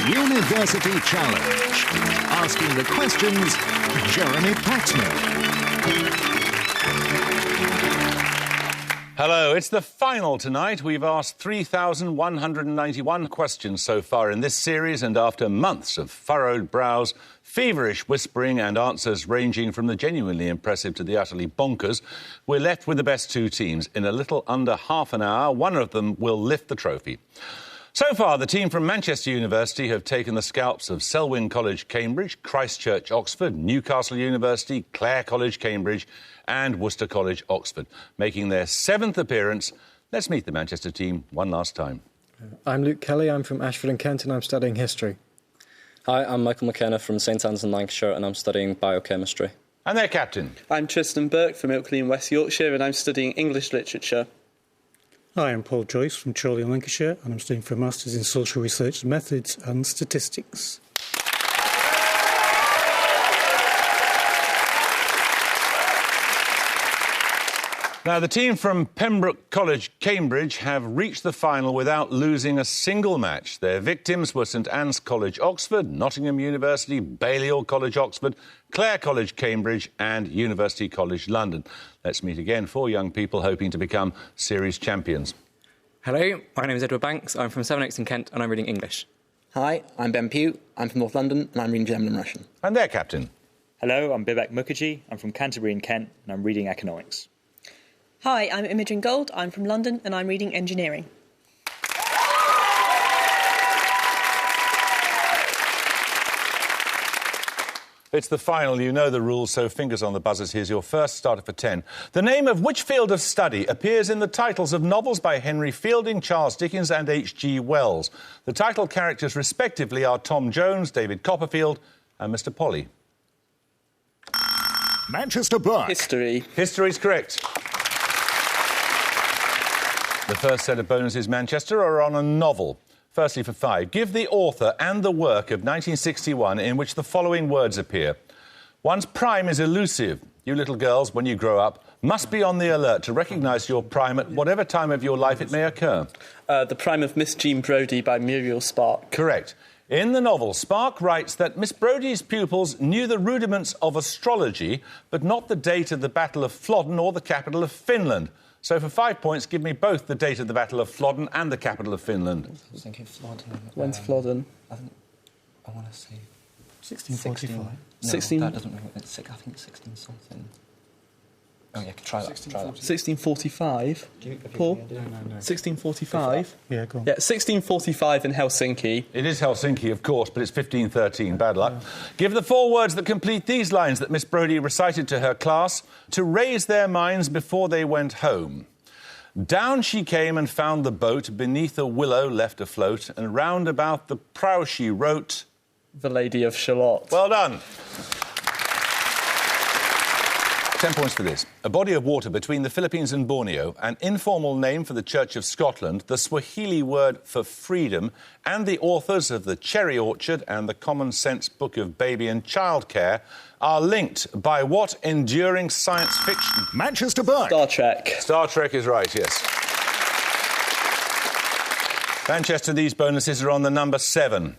University Challenge. Asking the questions, Jeremy Paxman. Hello, it's the final tonight. We've asked 3,191 questions so far in this series, and after months of furrowed brows, feverish whispering and answers ranging from the genuinely impressive to the utterly bonkers, we're left with the best two teams. In a little under half an hour, one of them will lift the trophy. So far, the team from Manchester University have taken the scalps of Selwyn College, Cambridge, Christ Church, Oxford, Newcastle University, Clare College, Cambridge and Worcester College, Oxford, making their seventh appearance. Let's meet the Manchester team one last time. I'm Luke Kelly, I'm from Ashford in Kent and I'm studying history. Hi, I'm Michael McKenna from St Anne's in Lancashire and I'm studying biochemistry. And their captain. I'm Tristan Burke from Ilkley in West Yorkshire and I'm studying English literature. Hi, I'm Paul Joyce from Chorley in Lancashire and I'm studying for a Masters in Social Research Methods and Statistics. Now, the team from Pembroke College, Cambridge, have reached the final without losing a single match. Their victims were St Anne's College, Oxford, Nottingham University, Balliol College, Oxford, Clare College, Cambridge and University College, London. Let's meet again four young people hoping to become series champions. Hello, my name is Edward Banks. I'm from 7X in Kent and I'm reading English. Hi, I'm Ben Pugh. I'm from North London and I'm reading German and Russian. And their captain. Hello, I'm Bibek Mukherjee. I'm from Canterbury in Kent and I'm reading economics. Hi, I'm Imogen Gold. I'm from London and I'm reading engineering. It's the final. You know the rules, so fingers on the buzzers. Here's your first starter for 10. The name of which field of study appears in the titles of novels by Henry Fielding, Charles Dickens and H.G. Wells? The title characters, respectively, are Tom Jones, David Copperfield and Mr. Polly. Manchester Burke. History. History's correct. The first set of bonuses, Manchester, are on a novel. Firstly, for 5, give the author and the work of 1961 in which the following words appear. One's prime is elusive. You little girls, when you grow up, must be on the alert to recognise your prime at whatever time of your life it may occur. The Prime of Miss Jean Brodie by Muriel Spark. Correct. In the novel, Spark writes that Miss Brodie's pupils knew the rudiments of astrology, but not the date of the Battle of Flodden or the capital of Finland. So for 5 points, give me both the date of the Battle of Flodden and the capital of Finland. I was thinking Flodden. When's Flodden? I want to say 1645. No, 16... that doesn't ring. I think it's 16 something. Oh yeah, try that. 1645. Paul? No. 1645? Yeah, go on. Yeah, 1645 in Helsinki. It is Helsinki, of course, but it's 1513. Bad luck. Give the 4 words that complete these lines that Miss Brodie recited to her class to raise their minds before they went home. Down she came and found the boat beneath a willow left afloat, and round about the prow she wrote... The Lady of Shalott. Well done. 10 points for this. A body of water between the Philippines and Borneo, an informal name for the Church of Scotland, the Swahili word for freedom, and the authors of The Cherry Orchard and the Common Sense Book of Baby and Childcare are linked by what enduring science fiction? Manchester Burke. Star Trek. Star Trek is right, yes. Manchester, these bonuses are on the number 7.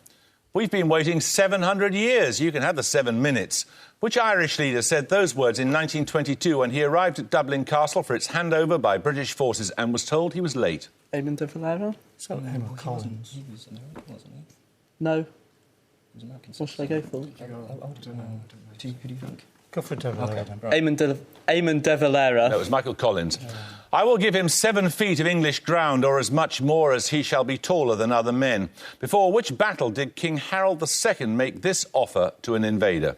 We've been waiting 700 years. You can have the 7 minutes. Which Irish leader said those words in 1922 when he arrived at Dublin Castle for its handover by British forces and was told he was late? Eamon de Valera? Is that Emma Collins? He was American, wasn't he? No. He was American. What should I go for? I don't know. Who do you think? Go for De Valera. Okay. Eamon de Valera. No, it was Michael Collins. I will give him 7 feet of English ground, or as much more as he shall be taller than other men. Before which battle did King Harold II make this offer to an invader?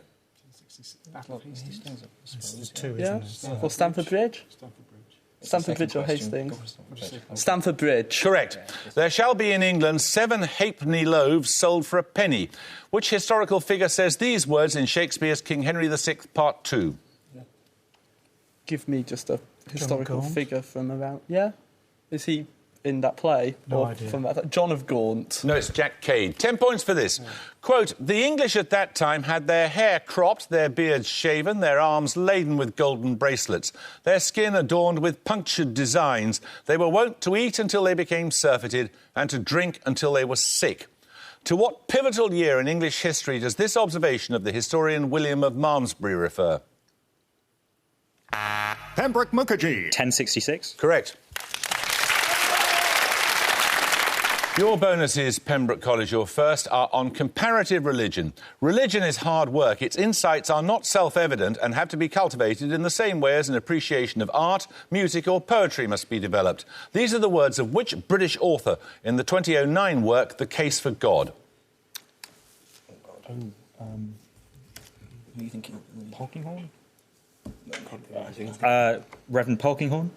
There's 2, Yeah? isn't there? Or Stamford Bridge? Stamford Bridge or Hastings? Stamford Bridge. Correct. There shall be in England 7 halfpenny loaves sold for a penny. Which historical figure says these words in Shakespeare's King Henry VI, Part 2? Give me just a historical figure from around... Yeah? Is he in that play? No or idea. From that... John of Gaunt. No, it's Jack Cade. 10 points for this. Yeah. Quote, the English at that time had their hair cropped, their beards shaven, their arms laden with golden bracelets, their skin adorned with punctured designs. They were wont to eat until they became surfeited and to drink until they were sick. To what pivotal year in English history does this observation of the historian William of Malmesbury refer? Pembroke Mukherjee. 1066. Correct. Your bonuses, Pembroke College, your first, are on comparative religion. Religion is hard work. Its insights are not self-evident and have to be cultivated in the same way as an appreciation of art, music or poetry must be developed. These are the words of which British author in the 2009 work, The Case for God? Who are you thinking? Polkinghorne? Reverend Polkinghorne?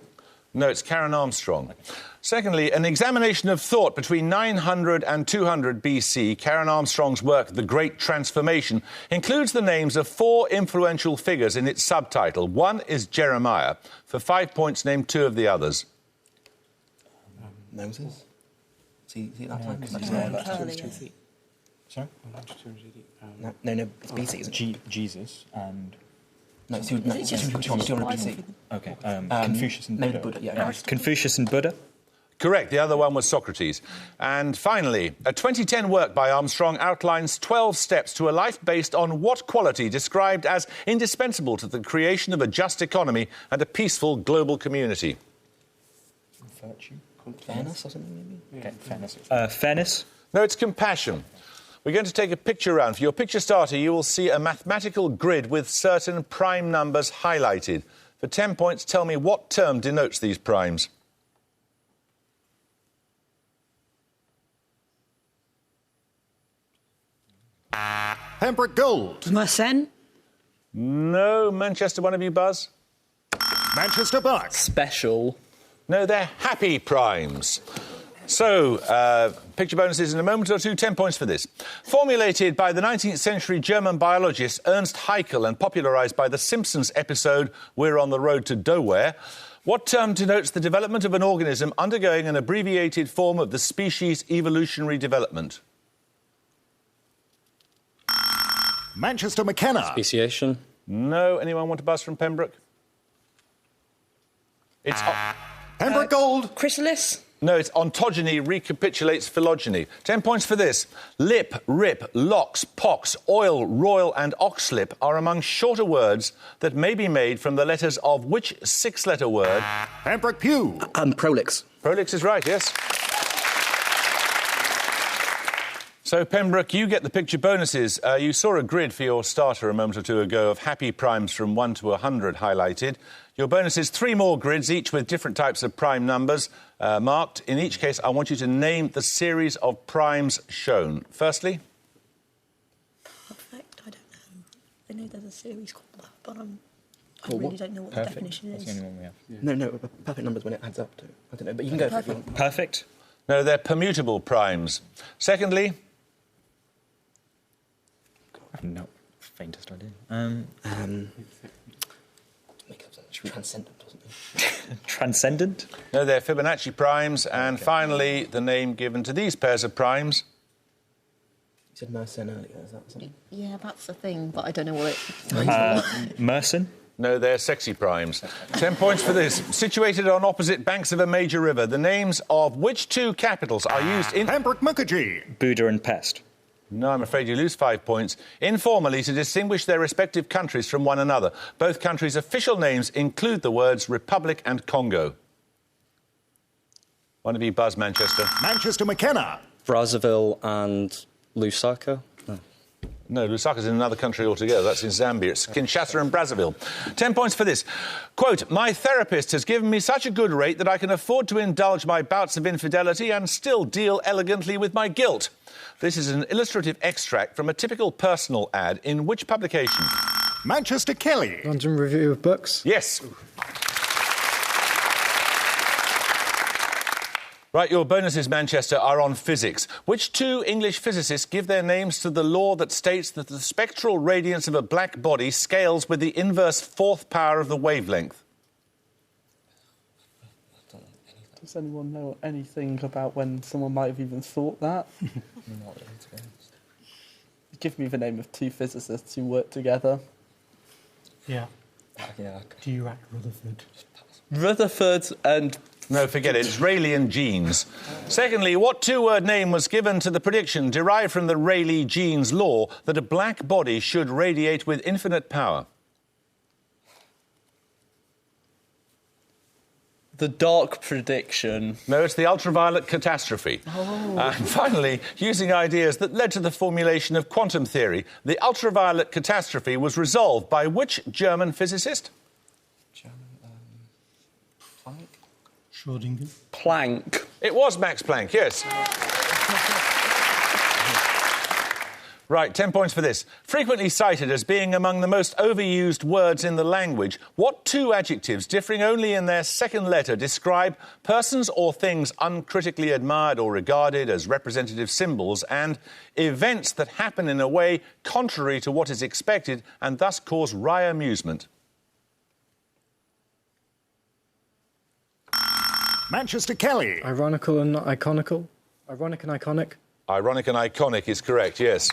No, it's Karen Armstrong. Secondly, an examination of thought between 900 and 200 BC, Karen Armstrong's work, The Great Transformation, includes the names of 4 influential figures in its subtitle. One is Jeremiah. For 5 points, name 2 of the others. Moses? See that time? Sorry? No, it's BC, isn't it? Jesus and... No, it's 200 BC. Okay. Confucius and Buddha. Buddha, yeah. Confucius and Buddha? Correct. The other one was Socrates. And finally, a 2010 work by Armstrong outlines 12 steps to a life based on what quality described as indispensable to the creation of a just economy and a peaceful global community? Virtue? Fairness or something, maybe? Okay, fairness. Fairness? No, it's compassion. We're going to take a picture round. For your picture starter, you will see a mathematical grid with certain prime numbers highlighted. For 10 points, tell me what term denotes these primes. Pembroke Gold. Mersenne. No. Manchester, one of you, Buzz? Manchester Buck. Special. No, they're happy primes. So, picture bonuses in a moment or two. 10 points for this. Formulated by the 19th century German biologist Ernst Haeckel and popularised by the Simpsons episode We're on the Road to Nowhere, what term denotes the development of an organism undergoing an abbreviated form of the species evolutionary development? Manchester McKenna. Speciation. No. Anyone want a buzz from Pembroke? It's... Pembroke Gold. Chrysalis. No, it's ontogeny recapitulates phylogeny. 10 points for this. Lip, rip, locks, pox, oil, royal and oxlip are among shorter words that may be made from the letters of which 6-letter word? Pembroke Pew. Prolix. Prolix is right, yes. So, Pembroke, you get the picture bonuses. You saw a grid for your starter a moment or two ago of happy primes from 1 to 100 highlighted. Your bonus is 3 more grids, each with different types of prime numbers marked. In each case, I want you to name the series of primes shown. Firstly? Perfect, I don't know. I know there's a series called that, but I really don't know what the definition is. That's the only one we have. Yeah. No, perfect numbers when it adds up to. I don't know, but you can go for it if you want. Perfect? No, they're permutable primes. Secondly? I have no faintest idea. Make up something transcendent or something. Transcendent? No, they're Fibonacci primes. And finally, the name given to these pairs of primes? You said Mersenne earlier, is that something? Yeah, that's the thing, but I don't know what it... Merson? No, they're sexy primes. 10 points for this. Situated on opposite banks of a major river, the names of which 2 capitals are used in... Pembroke Mukherjee. Buddha and Pest? No, I'm afraid you lose 5 points. Informally, to distinguish their respective countries from one another. Both countries' official names include the words Republic and Congo. One of you buzz, Manchester. Manchester McKenna. Brazzaville and Lusaka. No, Lusaka's in another country altogether. That's in Zambia. It's Kinshasa and Brazzaville. 10 points for this. Quote, my therapist has given me such a good rate that I can afford to indulge my bouts of infidelity and still deal elegantly with my guilt. This is an illustrative extract from a typical personal ad in which publication? Manchester Kelly. London Review of Books. Yes. Right, your bonuses, Manchester, are on physics. Which 2 English physicists give their names to the law that states that the spectral radiance of a black body scales with the inverse 4th power of the wavelength? Does anyone know anything about when someone might have even thought that? Give me the name of 2 physicists who work together. Yeah. Yeah. Dirac Rutherford. Rutherford and No, forget it. It's Rayleigh genes. Secondly, what two-word name was given to the prediction derived from the Rayleigh-Jeans law that a black body should radiate with infinite power? The dark prediction. No, it's the ultraviolet catastrophe. And finally, using ideas that led to the formulation of quantum theory, the ultraviolet catastrophe was resolved by which German physicist? Schrödinger. Planck. It was Max Planck, yes. Right, 10 points for this. Frequently cited as being among the most overused words in the language, what two adjectives, differing only in their second letter, describe persons or things uncritically admired or regarded as representative symbols and events that happen in a way contrary to what is expected and thus cause wry amusement? Manchester Kelly. Ironical and not iconical. Ironic and iconic. Ironic and iconic is correct, yes.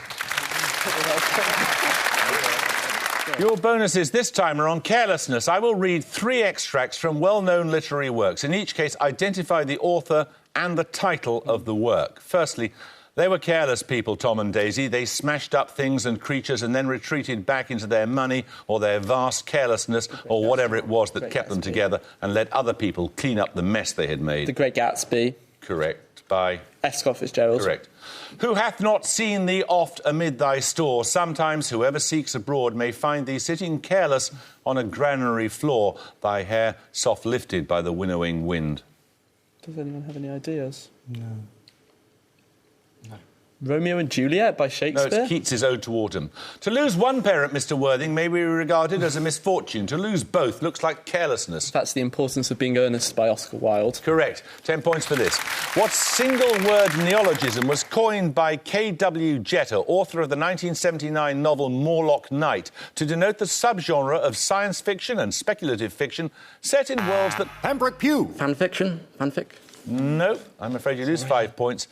Your bonuses this time are on carelessness. I will read 3 extracts from well-known literary works. In each case, identify the author and the title of the work. Firstly, they were careless people, Tom and Daisy. They smashed up things and creatures and then retreated back into their money or their vast carelessness or whatever it was that kept them together and let other people clean up the mess they had made. The Great Gatsby. Correct. By? F. Scott Fitzgerald. Correct. Who hath not seen thee oft amid thy store? Sometimes whoever seeks abroad may find thee sitting careless on a granary floor, thy hair soft lifted by the winnowing wind. Does anyone have any ideas? No. Romeo and Juliet by Shakespeare? No, it's Keats's Ode to Autumn. To lose one parent, Mr. Worthing, may be regarded as a misfortune. To lose both looks like carelessness. That's The Importance of Being Earnest by Oscar Wilde. Correct. 10 points for this. What single-word neologism was coined by K.W. Jeter, author of the 1979 novel Morlock Night, to denote the subgenre of science fiction and speculative fiction set in worlds that... Pembroke Pugh. Fan fiction? Fanfic? No, I'm afraid you lose 5 points.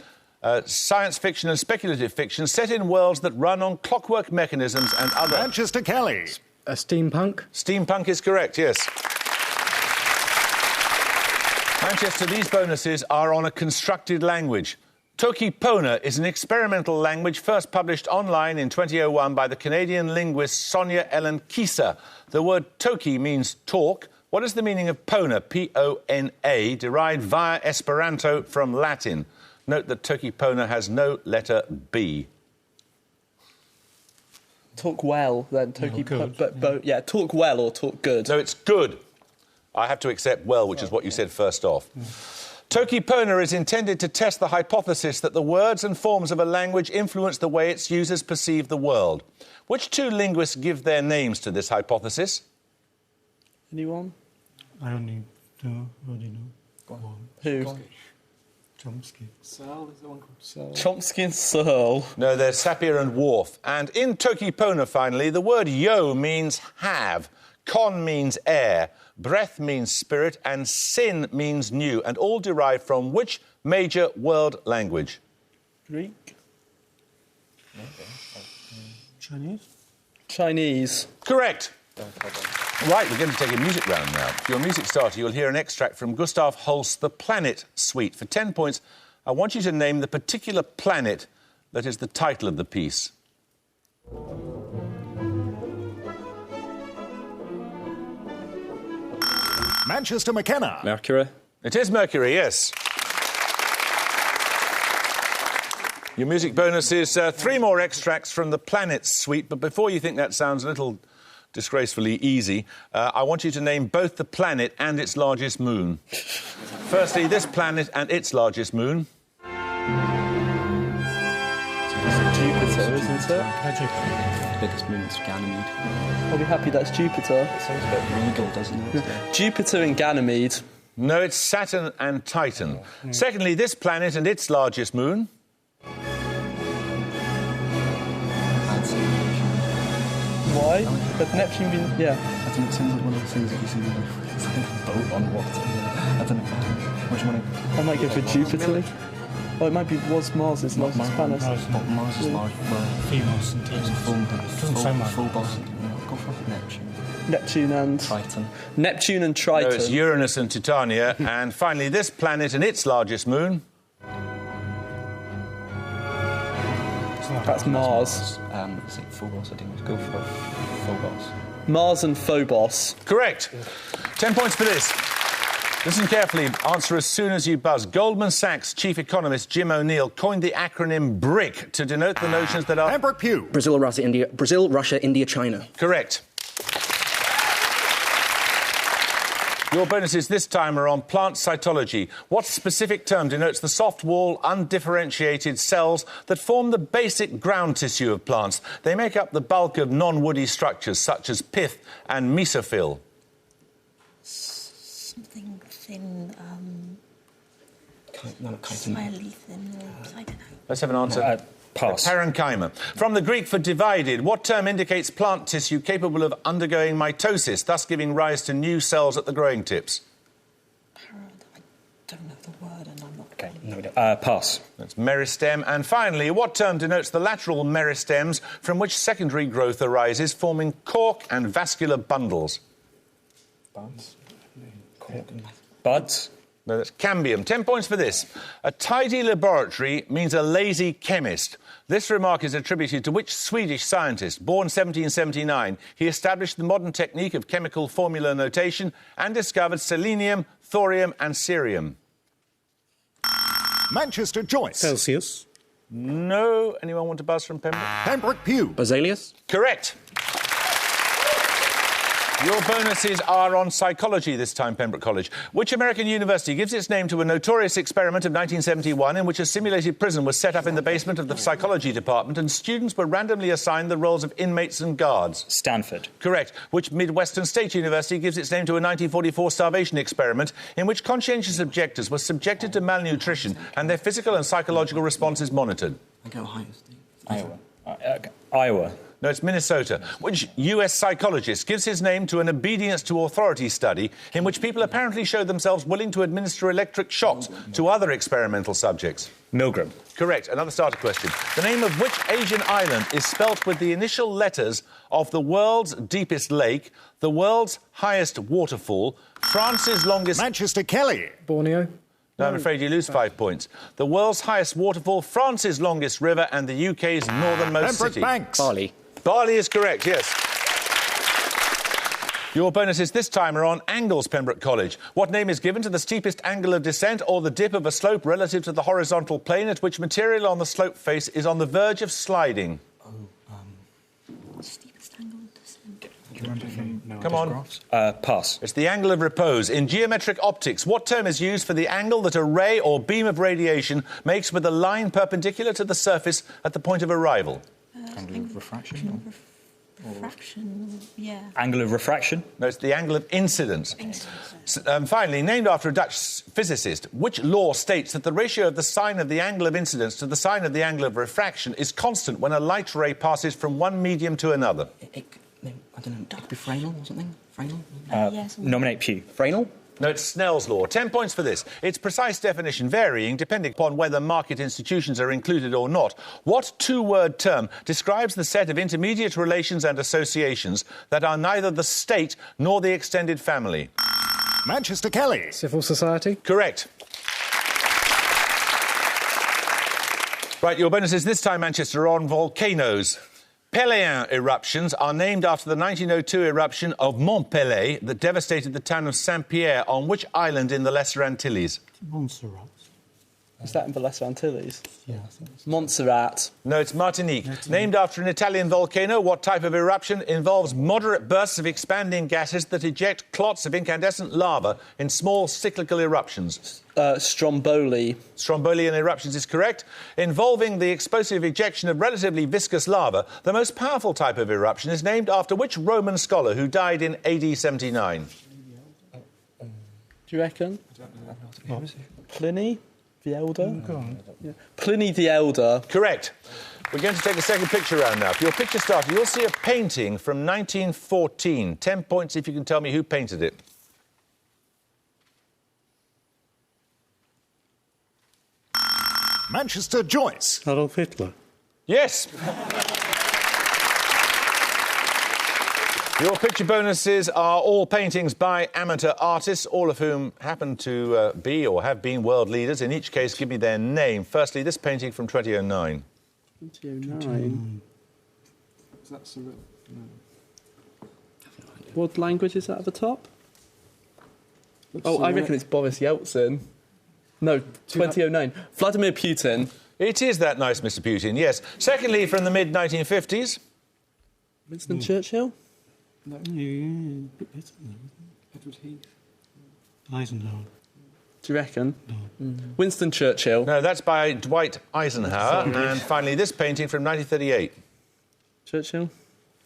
Science fiction and speculative fiction set in worlds that run on clockwork mechanisms and other... Manchester Kelly. Steampunk? Steampunk is correct, yes. Manchester, these bonuses are on a constructed language. Toki Pona is an experimental language first published online in 2001 by the Canadian linguist Sonia Ellen Kisa. The word Toki means talk. What is the meaning of Pona, P-O-N-A, derived via Esperanto from Latin? Note that Toki Pona has no letter B. Talk well, then. Toki good. yeah, talk well or talk good. No, it's good. I have to accept well, which is what you said first off. Toki Pona is intended to test the hypothesis that the words and forms of a language influence the way its users perceive the world. Which two linguists give their names to this hypothesis? Anyone? I only know. Already know. Go on. Who? Chomsky. Searle, is there one called Searle? Chomsky and Searle. No, they're Sapir and Worf. And in Toki Pona, finally, the word yo means have, con means air, breath means spirit, and sin means new, and all derived from which major world language? Greek. Chinese. Chinese. Correct. Right, we're going to take a music round now. For your music starter, you'll hear an extract from Gustav Holst's The Planet Suite. For 10 points, I want you to name the particular planet that is the title of the piece. Manchester McKenna. Mercury? It is Mercury, yes. Your music bonus is 3 more extracts from The Planet Suite, but before you think that sounds a little disgracefully easy, I want you to name both the planet and its largest moon. Firstly, this planet and its largest moon. Jupiter, isn't it? The biggest moon is Ganymede. I'll be happy that's Jupiter. It sounds a bit regal, doesn't it? Jupiter and Ganymede. No, it's Saturn and Titan. Secondly, this planet and its largest moon. Why? But Neptune been... Yeah. I don't know, it sounds like one of the things that you see it's like a boat on water. I don't know. Which one? I might go for Jupiter. Oh, it might be Mars' largest planet. Mars is large. Females and teams. Doesn't sound like full boss. for? Neptune. Neptune and Triton. Neptune and No, Triton. it's Uranus and Titania. And finally, this planet and its largest moon. That's Mars. Is it Phobos? I didn't go for Phobos. Mars and Phobos. Correct. 10 points for this. Listen carefully. Answer as soon as you buzz. Goldman Sachs chief economist Jim O'Neill coined the acronym BRIC to denote the notions that are... Pembroke Pugh. Brazil, Russia, India, China. Correct. Your bonuses this time are on plant cytology. What specific term denotes the soft wall, undifferentiated cells that form the basic ground tissue of plants? They make up the bulk of non-woody structures such as pith and mesophyll. Something thin, Not slightly thin, or I don't know. Let's have an answer. Pass. Parenchyma. From the Greek for divided, what term indicates plant tissue capable of undergoing mitosis, thus giving rise to new cells at the growing tips? I don't know the word, and I'm not... Okay, no, we don't. Pass. That's meristem. And finally, what term denotes the lateral meristems from which secondary growth arises, forming cork and vascular bundles? Buds. Buds. No, that's cambium. 10 points for this. A tidy laboratory means a lazy chemist. This remark is attributed to which Swedish scientist? Born 1779, he established the modern technique of chemical formula notation and discovered selenium, thorium and cerium. Manchester Joyce. Celsius. No. Anyone want to buzz from Pembroke? Pembroke Pugh. Basilius. Correct. Your bonuses are on psychology this time, Pembroke College. Which American university gives its name to a notorious experiment of 1971 in which a simulated prison was set up in the basement of the psychology department and students were randomly assigned the roles of inmates and guards? Stanford. Correct. Which Midwestern State University gives its name to a 1944 starvation experiment in which conscientious objectors were subjected to malnutrition and their physical and psychological responses monitored? I go Ohio State. Iowa. Iowa. No, it's Minnesota. Which US psychologist gives his name to an obedience to authority study in which people apparently showed themselves willing to administer electric shocks to other experimental subjects? Milgram. Correct. Another starter question. The name of which Asian island is spelt with the initial letters of the world's deepest lake, the world's highest waterfall, France's longest... Manchester Kelly. Borneo. No, I'm afraid you lose 5 points. The world's highest waterfall, France's longest river and the UK's northernmost Pembroke city. Banks. Bali. Bali is correct, yes. Your bonuses this time are on angles, Pembroke College. What name is given to the steepest angle of descent or the dip of a slope relative to the horizontal plane at which material on the slope face is on the verge of sliding? Steepest angle of descent. Do you remember from Come on. graphs? Pass. It's the angle of repose. In geometric optics, what term is used for the angle that a ray or beam of radiation makes with a line perpendicular to the surface at the point of arrival? Angle of refraction. Refraction, yeah. Angle of refraction. No, it's the angle of incidence. Finally, named after a Dutch physicist, which law states that the ratio of the sine of the angle of incidence to the sine of the angle of refraction is constant when a light ray passes from one medium to another? I don't know. It could be Fresnel or something. Fresnel. Yes. Nominate Pew. Fresnel. No, it's Snell's law. 10 points for this. Its precise definition varying depending upon whether market institutions are included or not. What two-word term describes the set of intermediate relations and associations that are neither the state nor the extended family? Manchester Kelly. Civil society. Correct. Right, your bonuses this time, Manchester, are on volcanoes. Péléan eruptions are named after the 1902 eruption of Mont Pelée that devastated the town of Saint-Pierre on which island in the Lesser Antilles? Montserrat. Is that in the Lesser Antilles? Yeah, I think it's... Montserrat. No, it's Martinique. Named after an Italian volcano, what type of eruption involves moderate bursts of expanding gases that eject clots of incandescent lava in small cyclical eruptions? Stromboli. Strombolian eruptions is correct. Involving the explosive ejection of relatively viscous lava, the most powerful type of eruption is named after which Roman scholar who died in AD 79? Do you reckon? Pliny the Elder? Yeah. Pliny the Elder. Correct. We're going to take a second picture round now. For your picture starter, you'll see a painting from 1914. 10 points if you can tell me who painted it. Manchester Joyce. Adolf Hitler. Yes. Your picture bonuses are all paintings by amateur artists, all of whom happen to be or have been world leaders. In each case, give me their name. Firstly, this painting from 2009. 2009. Is that Cyril? No. What language is that at the top? Oh, I reckon it's Boris Yeltsin. No, 2009. Vladimir Putin. It is that nice Mr. Putin, yes. Secondly, from the mid-1950s. Winston Churchill? No. Edward Heath. Eisenhower. Do you reckon? No. Winston Churchill. No, that's by Dwight Eisenhower. And finally, this painting from 1938. Churchill?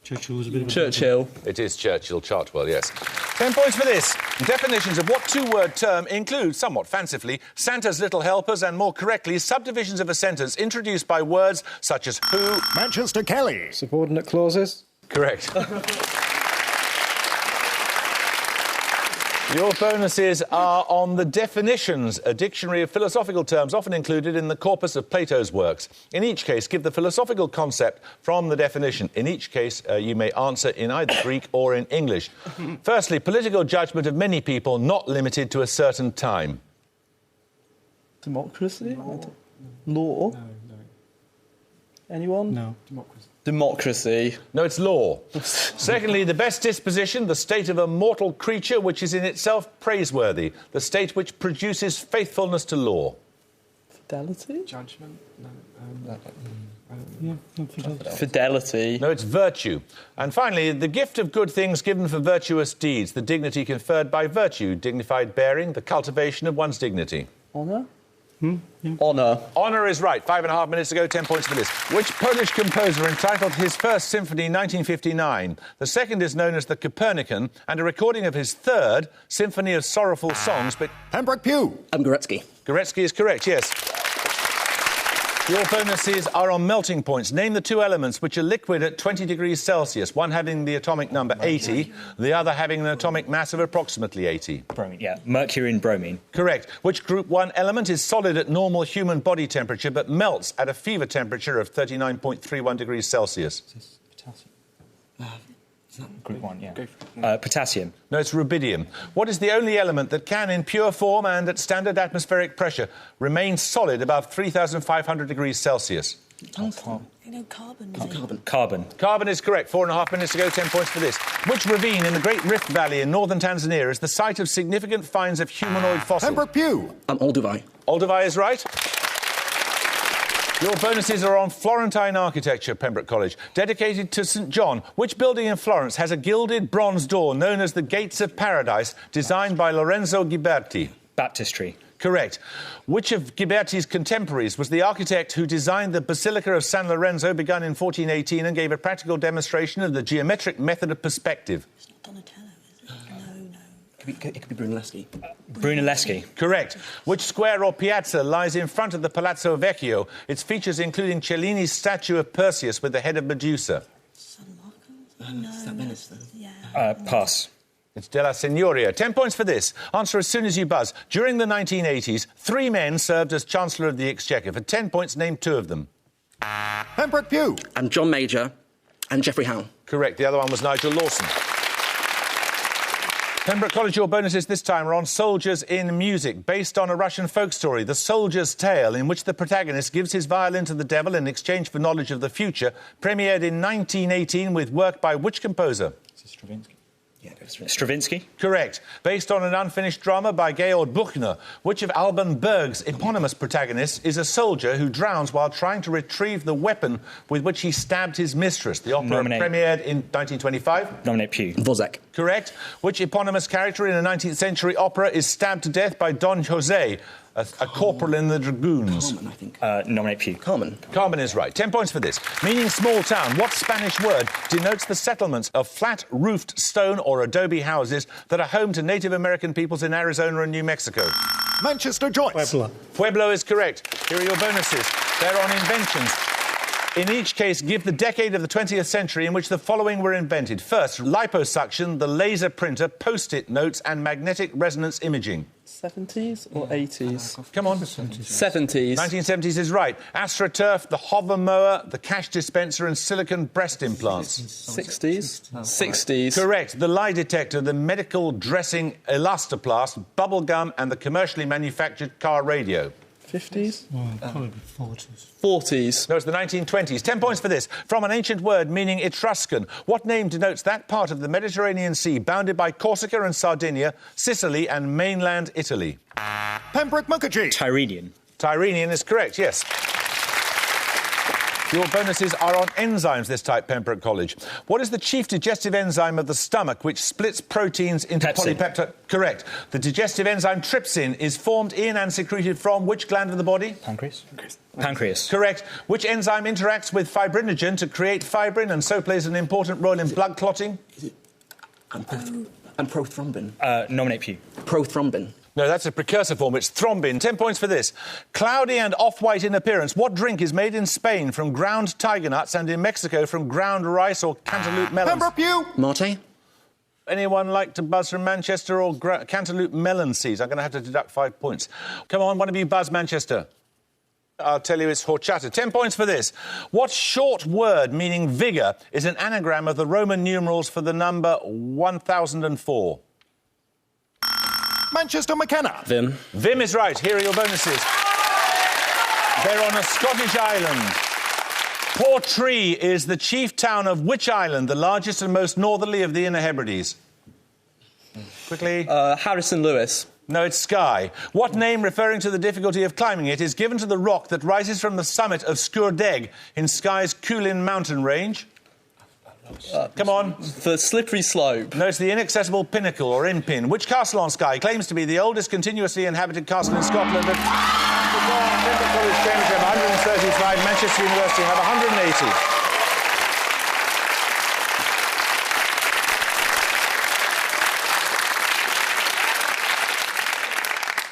Churchill was a bit of a... Churchill. It is Churchill Chartwell, yes. 10 points for this. Definitions of what two-word term include, somewhat fancifully, Santa's little helpers and, more correctly, subdivisions of a sentence introduced by words such as who... Manchester Kelly. Subordinate clauses? Correct. Your bonuses are on the definitions, a dictionary of philosophical terms often included in the corpus of Plato's works. In each case, give the philosophical concept from the definition. In each case, you may answer in either Greek or in English. Firstly, political judgment of many people not limited to a certain time. Democracy? Law? No. Anyone? No. Democracy. No, it's law. Secondly, the best disposition, the state of a mortal creature which is in itself praiseworthy, the state which produces faithfulness to law. Fidelity? Judgment? Fidelity. No, it's virtue. And finally, the gift of good things given for virtuous deeds, the dignity conferred by virtue, dignified bearing, the cultivation of one's dignity. Honour? Honour. Honour is right. 5.5 minutes to go, 10 points for this. Which Polish composer entitled his first symphony in 1959? The second is known as the Copernican, and a recording of his third, Symphony of Sorrowful Songs, but... Pembroke Pugh. Goretzky. Goretzky is correct, yes. Your bonuses are on melting points. Name the two elements which are liquid at 20 degrees Celsius, one having the atomic number 80, the other having an atomic mass of approximately 80. Bromine, yeah. Mercury and bromine. Correct. Which group 1 element is solid at normal human body temperature but melts at a fever temperature of 39.31 degrees Celsius? Potassium. Group 1, yeah. Potassium. No, it's rubidium. What is the only element that can, in pure form and at standard atmospheric pressure, remain solid above 3,500 degrees Celsius? Tungsten. Carbon. Carbon. Carbon is correct. 4.5 minutes to go, 10 points for this. Which ravine in the Great Rift Valley in northern Tanzania is the site of significant finds of humanoid fossils? Pembroke Pugh. Olduvai. Olduvai is right. Your bonuses are on Florentine architecture, Pembroke College. Dedicated to St John, which building in Florence has a gilded bronze door known as the Gates of Paradise, designed by Lorenzo Ghiberti? Baptistry. Correct. Which of Ghiberti's contemporaries was the architect who designed the Basilica of San Lorenzo, begun in 1418, and gave a practical demonstration of the geometric method of perspective? It's not Donatello, is it? No. It could be Brunelleschi. Brunelleschi. Correct. Which square or piazza lies in front of the Palazzo Vecchio? Its features including Cellini's statue of Perseus with the head of Medusa. San Marco? No. Is that Venice, though? Yeah. Pass. It's Della Signoria. 10 points for this. Answer as soon as you buzz. During the 1980s, 3 men served as Chancellor of the Exchequer. For 10 points, name 2 of them. Pembroke Pugh. John Major and Geoffrey Howe. Correct. The other one was Nigel Lawson. Pembroke College, your bonuses this time are on Soldiers in Music, based on a Russian folk story, The Soldier's Tale, in which the protagonist gives his violin to the devil in exchange for knowledge of the future, premiered in 1918 with work by which composer? Stravinsky. Yeah, Stravinsky. Correct. Based on an unfinished drama by Georg Buchner, which of Alban Berg's eponymous protagonists is a soldier who drowns while trying to retrieve the weapon with which he stabbed his mistress? The opera premiered in 1925. Nominate Pugh. Wozzeck. Correct. Which eponymous character in a 19th century opera is stabbed to death by Don Jose, a corporal in the Dragoons? Carmen, I think. Nominate Pugh. Carmen. Carmen is right. 10 points for this. Meaning small town, what Spanish word denotes the settlements of flat-roofed stone or adobe houses that are home to Native American peoples in Arizona and New Mexico? Manchester Joyce. Pueblo. Pueblo is correct. Here are your bonuses. They're on inventions. In each case, give the decade of the 20th century in which the following were invented. First, liposuction, the laser printer, post-it notes and magnetic resonance imaging. 70s or 80s? Come on. 70s. 1970s is right. AstroTurf, the hover mower, the cash dispenser and silicone breast implants. 60s? 60s. Correct. The lie detector, the medical dressing elastoplast, bubble gum and the commercially manufactured car radio. 50s? Probably 40s. 40s. No, it's the 1920s. 10 points for this. From an ancient word meaning Etruscan, what name denotes that part of the Mediterranean Sea bounded by Corsica and Sardinia, Sicily and mainland Italy? Pembroke Mukherjee. Tyrrhenian. Tyrrhenian is correct, yes. Your bonuses are on enzymes this type, Pembroke College. What is the chief digestive enzyme of the stomach which splits proteins into polypeptide? Correct. The digestive enzyme trypsin is formed in and secreted from which gland of the body? Pancreas. Pancreas. Correct. Which enzyme interacts with fibrinogen to create fibrin and so plays an important role in blood clotting? And prothrombin. Nominate Pew. Prothrombin. No, that's a precursor form. It's thrombin. 10 points for this. Cloudy and off-white in appearance. What drink is made in Spain from ground tiger nuts and in Mexico from ground rice or cantaloupe melons? Pembroke Pew. Mate. Anyone like to buzz from Manchester or cantaloupe melon seeds? I'm going to have to deduct 5 points. Come on, one of you buzz Manchester. I'll tell you it's horchata. 10 points for this. What short word meaning vigour is an anagram of the Roman numerals for the number 1004? Manchester McKenna. Vim. Vim is right. Here are your bonuses. They're on a Scottish island. Portree is the chief town of which island, the largest and most northerly of the Inner Hebrides? Quickly. Harrison Lewis. No, it's Skye. What name referring to the difficulty of climbing it is given to the rock that rises from the summit of Sgurdeg in Skye's Coolin mountain range? Come on. The slippery slope. No, it's the inaccessible pinnacle, or impin. Which castle on Skye claims to be the oldest continuously inhabited castle in Scotland? Pembroke College, Cambridge have 135, Manchester University have 180.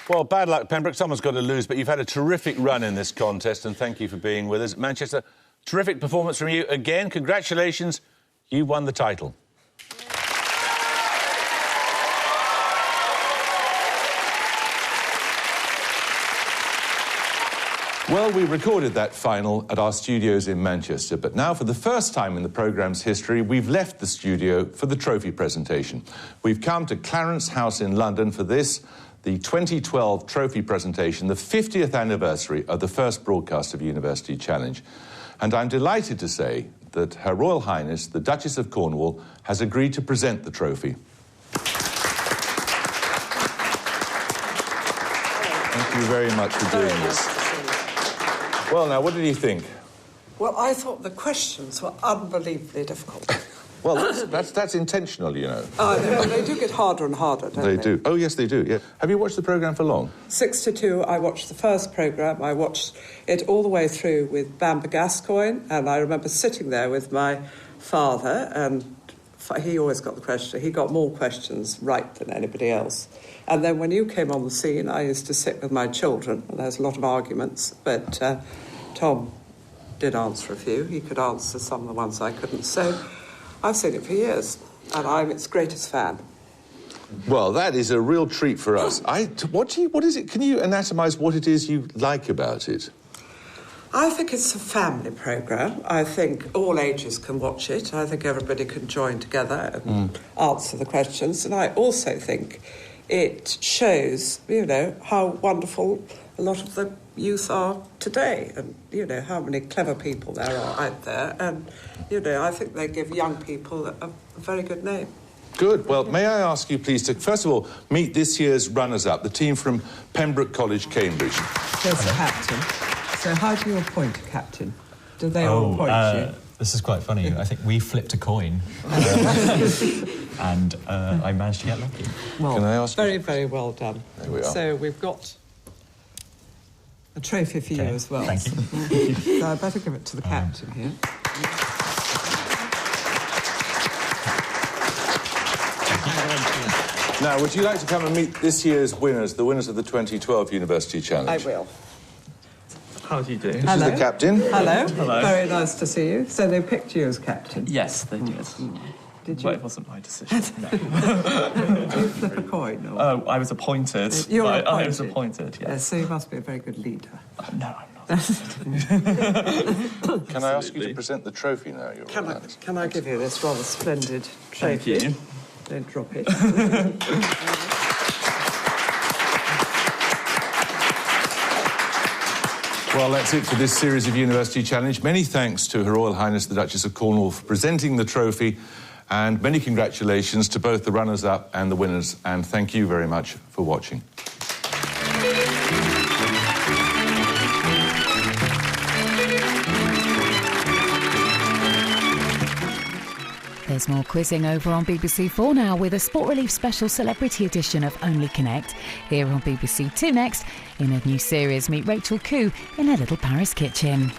Well, bad luck, Pembroke. Someone's got to lose, but you've had a terrific run in this contest, and thank you for being with us. Manchester, terrific performance from you again. Congratulations. You won the title. Well, we recorded that final at our studios in Manchester, but now for the first time in the programme's history, we've left the studio for the trophy presentation. We've come to Clarence House in London for this, the 2012 trophy presentation, the 50th anniversary of the first broadcast of University Challenge. And I'm delighted to say that Her Royal Highness, the Duchess of Cornwall, has agreed to present the trophy. Thank you very much for doing this. Well, now, what did you think? Well, I thought the questions were unbelievably difficult. Well, that's intentional, you know. They do get harder and harder, don't they? They do. Oh, yes, they do, yeah. Have you watched the programme for long? 62, I watched the first programme. I watched it all the way through with Bamber Gascoigne, and I remember sitting there with my father, and he always got the question. He got more questions right than anybody else. And then when you came on the scene, I used to sit with my children, and there's a lot of arguments, but Tom did answer a few. He could answer some of the ones I couldn't. So I've seen it for years, and I'm its greatest fan. Well, that is a real treat for us. What is it? Can you anatomise what it is you like about it? I think it's a family programme. I think all ages can watch it. I think everybody can join together and answer the questions. And I also think it shows, you know, how wonderful a lot of the youth are today, and, you know, how many clever people there are out there. And, you know, I think they give young people a very good name. Good. Well, may I ask you, please, to, first of all, meet this year's runners-up, the team from Pembroke College, Cambridge. There's a captain. So how do you appoint a captain? Do they all appoint you? This is quite funny. I think we flipped a coin, and I managed to get lucky. Well, can I ask very, you? very well done. There we are. So we've got a trophy for you as well. Thank you. So I better give it to the captain here. Now, would you like to come and meet this year's winners, the winners of the 2012 University Challenge? I will. How do you do? This is the captain. Hello. Hello. Very nice to see you. So they picked you as captain? Yes, they did. Did you? But it wasn't my decision. No. Did you flip a coin? Or? Oh, I was appointed. You were appointed? I was appointed, yes. So you must be a very good leader. No, I'm not. Can I ask you to present the trophy now, Your Royal Highness? Can I give you this rather splendid Thank trophy? you. Don't drop it. Well, that's it for this series of University Challenge. Many thanks to Her Royal Highness the Duchess of Cornwall for presenting the trophy, and many congratulations to both the runners-up and the winners, and thank you very much for watching. There's more quizzing over on BBC4 now with a Sport Relief special celebrity edition of Only Connect. Here on BBC2 next, in a new series, meet Rachel Koo in a little Paris kitchen.